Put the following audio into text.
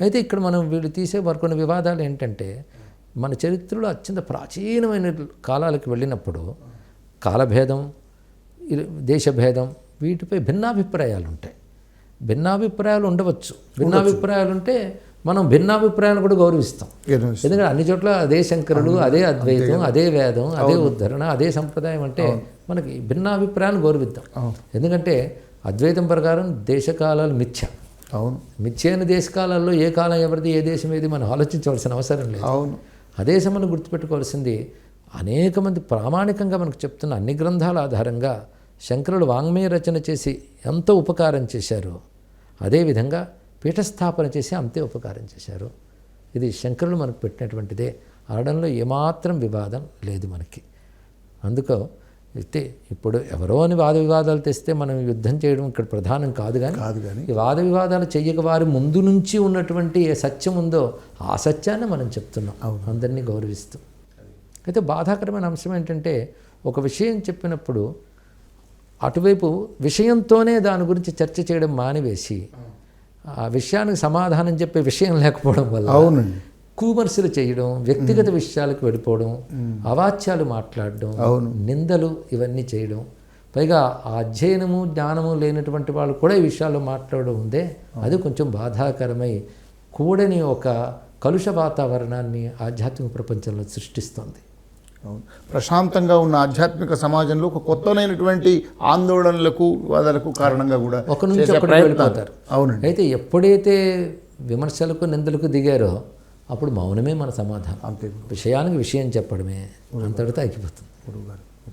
అయితే ఇక్కడ మనం వీళ్ళు తీసే కొన్ని వివాదాలు ఏంటంటే మన చరిత్రలో అత్యంత ప్రాచీనమైన కాలాలకు వెళ్ళినప్పుడు కాలభేదం, దేశభేదం, వీటిపై భిన్నాభిప్రాయాలు ఉంటాయి. భిన్నాభిప్రాయాలు ఉండవచ్చు. భిన్నాభిప్రాయాలు ఉంటే మనం భిన్నాభిప్రాయాలను కూడా గౌరవిస్తాం. ఎందుకంటే అన్ని చోట్ల అదే శంకరులు, అదే అద్వైతం, అదే వేదం, అదే ఉద్ధరణ, అదే సంప్రదాయం అంటే మనకి భిన్నాభిప్రాయాలను గౌరవిద్దాం. ఎందుకంటే అద్వైతం ప్రకారం దేశకాలాలు మిథ్య. అవును, మిథ్య అయిన దేశకాలాల్లో ఏ కాలం ఎవరిది, ఏ దేశం ఏది మనం ఆలోచించవలసిన అవసరం లేదు. అవును, అదే సమయం గుర్తుపెట్టుకోవాల్సింది అనేక మంది ప్రామాణికంగా మనకు చెప్తున్న అన్ని గ్రంథాల ఆధారంగా శంకరులు వాంగ్మయ రచన చేసి ఎంతో ఉపకారం చేశారు, అదేవిధంగా పీఠస్థాపన చేసి అంతే ఉపకారం చేశారు. ఇది శంకరులు మనకు పెట్టినటువంటిదే. అనడంలో ఏమాత్రం వివాదం లేదు మనకి. అందుకో అయితే ఇప్పుడు ఎవరో అని వాద వివాదాలు తెస్తే మనం యుద్ధం చేయడం ఇక్కడ ప్రధానం కాదు. కానీ ఈ వాద వివాదాలు చెయ్యక వారి ముందు నుంచి ఉన్నటువంటి ఏ సత్యం ఉందో ఆ సత్యాన్ని మనం చెప్తున్నాం, అందరినీ గౌరవిస్తూ. అయితే బాధాకరమైన అంశం ఏంటంటే ఒక విషయం చెప్పినప్పుడు అటువైపు విషయంతోనే దాని గురించి చర్చ చేయడం మానివేసి ఆ విషయానికి సమాధానం చెప్పే విషయం లేకపోవడం వల్ల కూమర్సులు చేయడం, వ్యక్తిగత విషయాలకు వెళ్ళిపోవడం, అవాచ్యాలు మాట్లాడడం, నిందలు ఇవన్నీ చేయడం, పైగా ఆ అధ్యయనము జ్ఞానము లేనటువంటి వాళ్ళు కూడా ఈ విషయాల్లో మాట్లాడడం ఉందే, అది కొంచెం బాధాకరమై కూడని ఒక కలుష వాతావరణాన్ని ఆధ్యాత్మిక ప్రపంచంలో సృష్టిస్తోంది. ప్రశాంతంగా ఉన్న ఆధ్యాత్మిక సమాజంలో ఒక కొత్తమైనటువంటి ఆందోళనలకు, వివాదాలకు కారణంగా కూడా ఒక నుంచి ఒకటి వెళ్ళిపోతారు. అవునండి. అయితే ఎప్పుడైతే విమర్శలకు నిందలకు దిగారో అప్పుడు మౌనమే మన సమాధానం. అంతే, విషయానికి విషయం చెప్పడమే, అంతటితో అయిపోతుంది. గురువుగారు